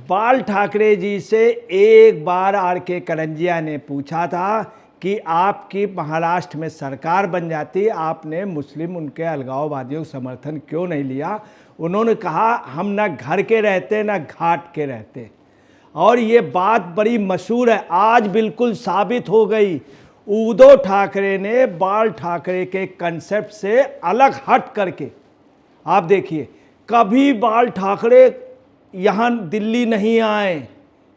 बाल ठाकरे जी से एक बार आर के करंजिया ने पूछा था कि आपकी महाराष्ट्र में सरकार बन जाती, आपने मुस्लिम उनके अलगाववादियों का समर्थन क्यों नहीं लिया। उन्होंने कहा हम ना घर के रहते ना घाट के रहते। और ये बात बड़ी मशहूर है, आज बिल्कुल साबित हो गई। उद्धव ठाकरे ने बाल ठाकरे के कंसेप्ट से अलग हट करके, आप देखिए, कभी बाल ठाकरे यहाँ दिल्ली नहीं आए,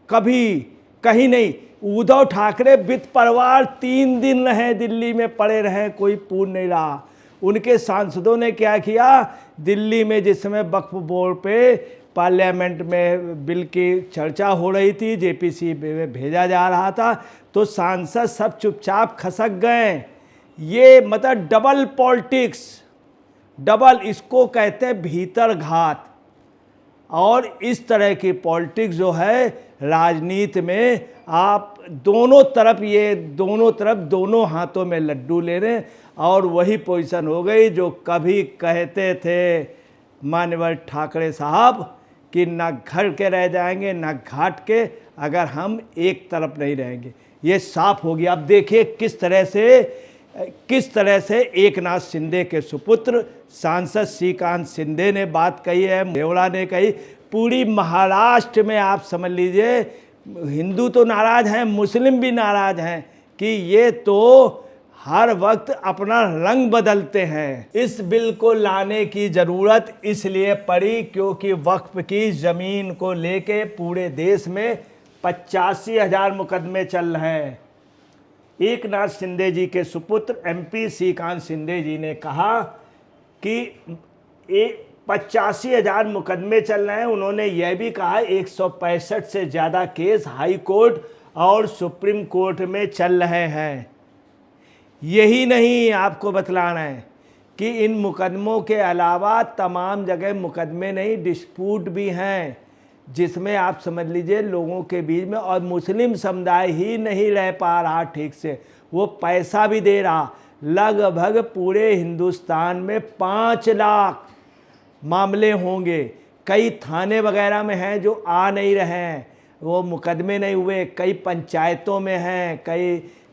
कभी कहीं नहीं। उद्धव ठाकरे वित्त परिवार 3 दिन रहे दिल्ली में, पड़े रहे, कोई पूर्ण नहीं रहा। उनके सांसदों ने क्या किया, दिल्ली में जिस समय वक्फ बोर्ड पे पार्लियामेंट में बिल की चर्चा हो रही थी, जेपीसी में भेजा जा रहा था, तो सांसद सब चुपचाप खसक गए। ये मतलब डबल पॉलिटिक्स, डबल, इसको कहते हैं भीतर घात। और इस तरह की पॉलिटिक्स जो है राजनीति में, आप दोनों तरफ, ये दोनों तरफ दोनों हाथों में लड्डू ले रहे हैं। और वही पोजीशन हो गई जो कभी कहते थे माननीय ठाकरे साहब कि ना घर के रह जाएंगे ना घाट के, अगर हम एक तरफ नहीं रहेंगे। ये साफ हो गया। अब देखिए किस तरह से एकनाथ शिंदे के सुपुत्र सांसद श्रीकांत शिंदे ने बात कही है, देवड़ा ने कही। पूरी महाराष्ट्र में आप समझ लीजिए हिंदू तो नाराज हैं, मुस्लिम भी नाराज हैं कि ये तो हर वक्त अपना रंग बदलते हैं। इस बिल को लाने की ज़रूरत इसलिए पड़ी क्योंकि वक्फ की ज़मीन को लेके पूरे देश में 85,000 मुकदमे चल रहे हैं। एकनाथ शिंदे जी के सुपुत्र एमपी श्रीकांत शिंदे जी ने कहा कि 85,000 मुकदमे चल रहे हैं। उन्होंने यह भी कहा 165 से ज़्यादा केस हाई कोर्ट और सुप्रीम कोर्ट में चल रहे हैं। यही नहीं, आपको बतलाना है कि इन मुकदमों के अलावा तमाम जगह मुकदमे नहीं, डिस्प्यूट भी हैं, जिसमें आप समझ लीजिए लोगों के बीच में, और मुस्लिम समुदाय ही नहीं रह पा रहा ठीक से, वो पैसा भी दे रहा। लगभग पूरे हिंदुस्तान में 5 लाख मामले होंगे। कई थाने वगैरह में हैं जो आ नहीं रहे हैं, वो मुकदमे नहीं हुए। कई पंचायतों में हैं,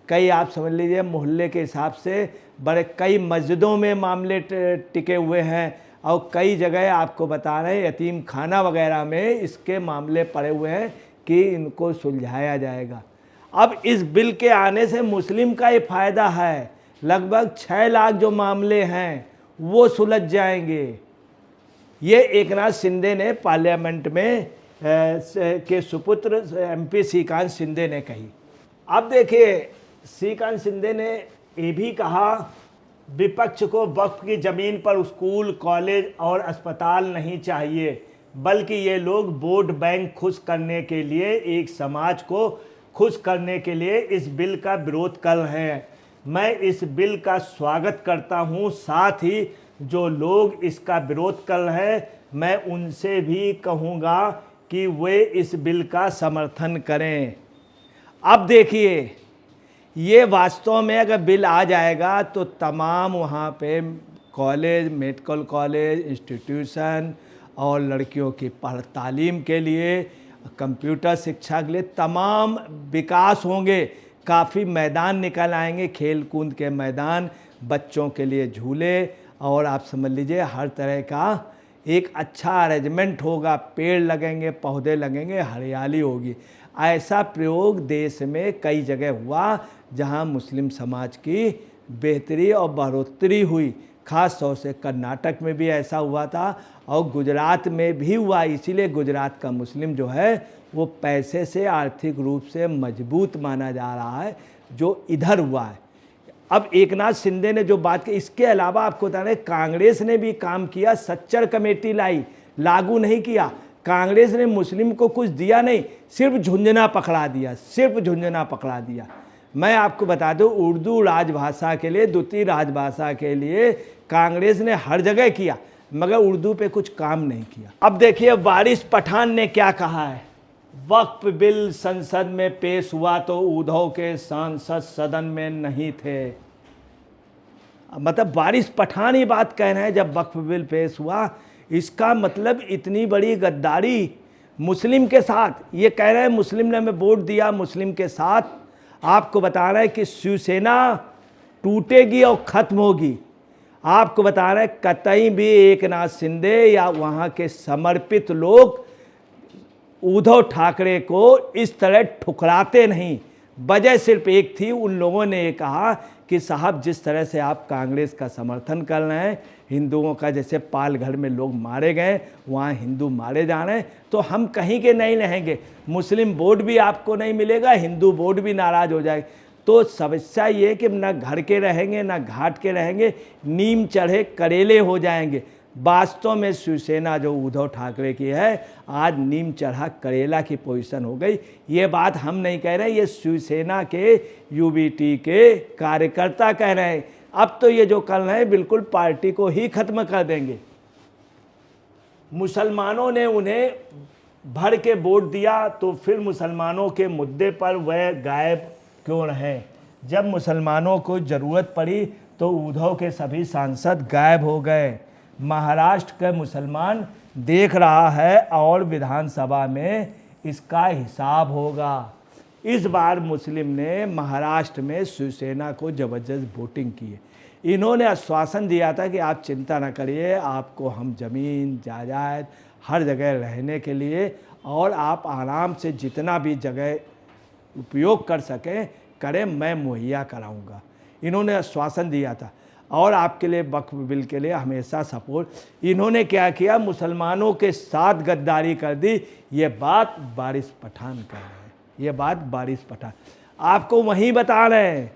कई आप समझ लीजिए मोहल्ले के हिसाब से बड़े, कई मस्जिदों में मामले टिके हुए हैं। और कई जगह आपको बता रहे हैं यतीम खाना वगैरह में इसके मामले पड़े हुए हैं कि इनको सुलझाया जाएगा। अब इस बिल के आने से मुस्लिम का ये फ़ायदा है, लगभग 6 लाख जो मामले हैं वो सुलझ जाएंगे। ये एकनाथ शिंदे ने पार्लियामेंट में के सुपुत्र एमपी श्रीकांत शिंदे ने कही। अब देखिए, श्रीकांत शिंदे ने ये भी कहा विपक्ष को वक्फ की ज़मीन पर स्कूल, कॉलेज और अस्पताल नहीं चाहिए, बल्कि ये लोग वोट बैंक खुश करने के लिए, एक समाज को खुश करने के लिए इस बिल का विरोध कर रहे हैं। मैं इस बिल का स्वागत करता हूं, साथ ही जो लोग इसका विरोध कर रहे हैं मैं उनसे भी कहूँगा कि वे इस बिल का समर्थन करें। अब देखिए, ये वास्तव में अगर बिल आ जाएगा तो तमाम वहाँ पे कॉलेज, मेडिकल कॉलेज, इंस्टीट्यूशन और लड़कियों की तालीम के लिए, कंप्यूटर शिक्षा के लिए तमाम विकास होंगे। काफ़ी मैदान निकल आएंगे, खेल कूद के मैदान, बच्चों के लिए झूले, और आप समझ लीजिए हर तरह का एक अच्छा अरेंजमेंट होगा। पेड़ लगेंगे, पौधे लगेंगे, हरियाली होगी। ऐसा प्रयोग देश में कई जगह हुआ जहां मुस्लिम समाज की बेहतरी और बढ़ोतरी हुई। ख़ास तौर से कर्नाटक में भी ऐसा हुआ था और गुजरात में भी हुआ। इसीलिए गुजरात का मुस्लिम जो है वो पैसे से, आर्थिक रूप से मजबूत माना जा रहा है, जो इधर हुआ है। अब एकनाथ शिंदे ने जो बात की, इसके अलावा आपको बता रहे कांग्रेस ने भी काम किया, सच्चर कमेटी लाई, लागू नहीं किया। कांग्रेस ने मुस्लिम को कुछ दिया नहीं, सिर्फ झुंझुना पकड़ा दिया, सिर्फ झुंझुना पकड़ा दिया। मैं आपको बता दूं, उर्दू राजभाषा के लिए, द्वितीय राजभाषा के लिए कांग्रेस ने हर जगह किया, मगर उर्दू पे कुछ काम नहीं किया। अब देखिए वारिस पठान ने क्या कहा है। वक्फ बिल संसद में पेश हुआ तो उद्धव के सांसद सदन में नहीं थे। मतलब वारिस पठान ही बात कह रहे हैं जब वक्फ बिल पेश हुआ। इसका मतलब इतनी बड़ी गद्दारी मुस्लिम के साथ ये कह रहे हैं मुस्लिम ने हमें वोट दिया, मुस्लिम के साथ आपको बता रहे हैं कि शिवसेना टूटेगी और ख़त्म होगी। आपको बता रहे हैं कतई भी एकनाथ शिंदे या वहाँ के समर्पित लोग उद्धव ठाकरे को इस तरह ठुकराते नहीं। वजह सिर्फ एक थी, उन लोगों ने ये कहा कि साहब जिस तरह से आप कांग्रेस का समर्थन कर रहे हैं, हिंदुओं का जैसे पालघर में लोग मारे गए वहाँ हिंदू मारे जा रहे हैं, तो हम कहीं के नहीं रहेंगे, मुस्लिम वोट भी आपको नहीं मिलेगा, हिंदू वोट भी नाराज़ हो जाएगा। तो समस्या ये कि ना घर के रहेंगे ना घाट के रहेंगे, नीम चढ़े करेले हो जाएंगे। वास्तव में शिवसेना जो उद्धव ठाकरे की है आज नीम चढ़ा करेला की पोजीशन हो गई। ये बात हम नहीं कह रहे, ये शिवसेना के यूबीटी के कार्यकर्ता कह रहे हैं। अब तो ये जो कर रहे हैं बिल्कुल पार्टी को ही खत्म कर देंगे। मुसलमानों ने उन्हें भर के वोट दिया तो फिर मुसलमानों के मुद्दे पर वह गायब क्यों रहे? जब मुसलमानों को ज़रूरत पड़ी तो उद्धव के सभी सांसद गायब हो गए। महाराष्ट्र के मुसलमान देख रहा है और विधानसभा में इसका हिसाब होगा। इस बार मुस्लिम ने महाराष्ट्र में शिवसेना को ज़बरदस्त वोटिंग की है। इन्होंने आश्वासन दिया था कि आप चिंता न करिए, आपको हम ज़मीन जायदाद हर जगह रहने के लिए और आप आराम से जितना भी जगह उपयोग कर सकें करें, मैं मुहैया कराऊंगा। इन्होंने आश्वासन दिया था और आपके लिए वक्फ बिल के लिए हमेशा सपोर्ट। इन्होंने क्या किया, मुसलमानों के साथ गद्दारी कर दी। ये बात वारिस पठान कर रहे हैं, ये बात वारिस पठान आपको वहीं बता रहे हैं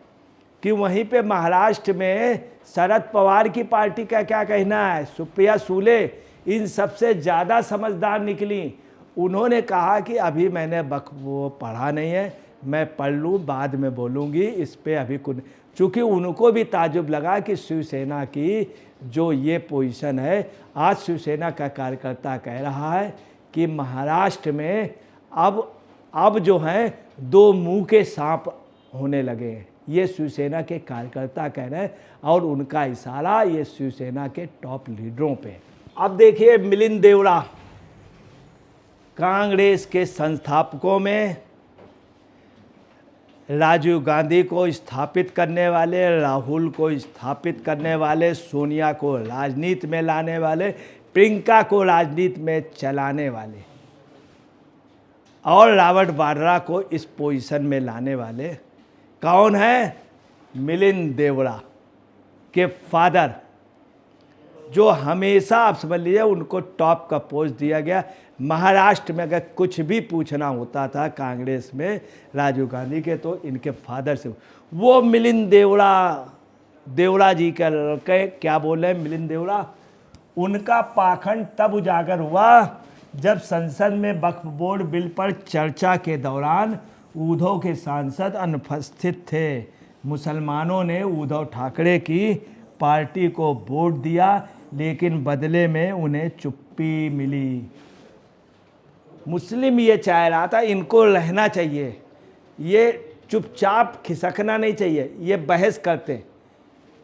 कि वहीं पे महाराष्ट्र में शरद पवार की पार्टी का क्या कहना है। सुप्रिया सुले इन सबसे ज़्यादा समझदार निकली। उन्होंने कहा कि अभी मैंने वक्फ वो पढ़ा नहीं है, मैं पढ़ लूँ बाद में बोलूँगी इस पर अभी कुछ। चूँकि उनको भी ताजुब लगा कि शिवसेना की जो ये पोजीशन है, आज शिवसेना का कार्यकर्ता कह रहा है कि महाराष्ट्र में अब जो हैं दो मुंह के सांप होने लगे हैं। ये शिवसेना के कार्यकर्ता कह रहे हैं और उनका इशारा ये शिवसेना के टॉप लीडरों पे। अब देखिए मिलिंद देवड़ा कांग्रेस के संस्थापकों में राजीव गांधी को स्थापित करने वाले, राहुल को स्थापित करने वाले, सोनिया को राजनीति में लाने वाले, प्रियंका को राजनीति में चलाने वाले और रॉबर्ट वाड्रा को इस पोजीशन में लाने वाले कौन है? मिलिंद देवड़ा के फादर, जो हमेशा आप समझ लीजिए उनको टॉप का पोस्ट दिया गया। महाराष्ट्र में अगर कुछ भी पूछना होता था कांग्रेस में राजीव गांधी के, तो इनके फादर से। वो मिलिंद देवड़ा जी का लड़के क्या बोल रहे हैं मिलिंद देवड़ा, उनका पाखंड तब उजागर हुआ जब संसद में वक्फ बोर्ड बिल पर चर्चा के दौरान उद्धव के सांसद अनुपस्थित थे। मुसलमानों ने उद्धव ठाकरे की पार्टी को वोट दिया लेकिन बदले में उन्हें चुप्पी मिली। मुस्लिम ये चाह रहा था इनको रहना चाहिए, ये चुपचाप खिसकना नहीं चाहिए। ये बहस करते हैं,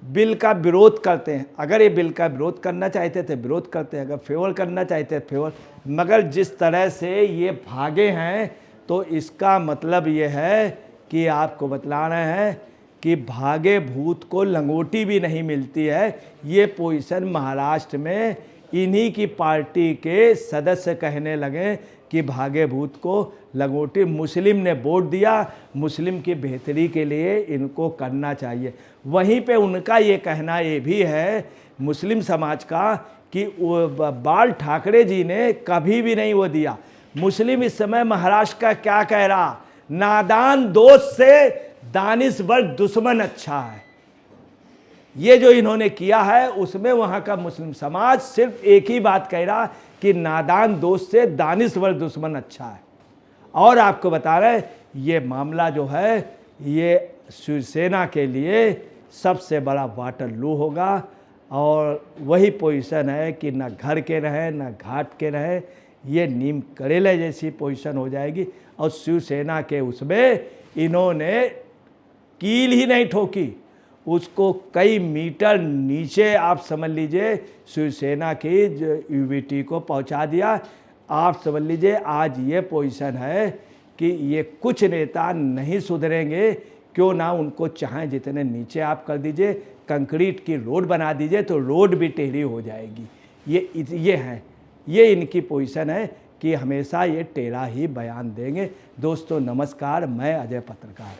बिल का विरोध करते हैं। अगर ये बिल का विरोध करना चाहते थे विरोध करते हैं, अगर फेवर करना चाहते थे फेवर। मगर जिस तरह से ये भागे हैं तो इसका मतलब ये है कि आपको बतला रहे हैं कि भागे भूत को लंगोटी भी नहीं मिलती है। ये पोजीशन महाराष्ट्र में इन्हीं की पार्टी के सदस्य कहने लगे कि भागे भूत को लंगोटी। मुस्लिम ने वोट दिया, मुस्लिम की बेहतरी के लिए इनको करना चाहिए। वहीं पे उनका ये कहना ये भी है मुस्लिम समाज का कि बाल ठाकरे जी ने कभी भी नहीं वो दिया। मुस्लिम इस समय महाराष्ट्र का क्या कह रहा, नादान दोस्त से दानिशवर दुश्मन अच्छा है। ये जो इन्होंने किया है उसमें वहाँ का मुस्लिम समाज सिर्फ एक ही बात कह रहा कि नादान दोस्त से दानिशवर दुश्मन अच्छा है। और आपको बता रहे ये मामला जो है ये शिवसेना के लिए सबसे बड़ा वाटर लू होगा। और वही पोजीशन है कि ना घर के रहें ना घाट के रहें, ये नीम करेले जैसी पोजीशन हो जाएगी। और शिवसेना के उसमें इन्होंने कील ही नहीं ठोकी, उसको कई मीटर नीचे आप समझ लीजिए शिवसेना की यूबीटी को पहुंचा दिया। आप समझ लीजिए आज ये पोजीशन है कि ये कुछ नेता नहीं सुधरेंगे, क्यों ना उनको चाहें जितने नीचे आप कर दीजिए, कंक्रीट की रोड बना दीजिए तो रोड भी टेढ़ी हो जाएगी। ये है, ये इनकी पोजीशन है कि हमेशा ये टेढ़ा ही बयान देंगे। दोस्तों नमस्कार, मैं अजय पत्रकार।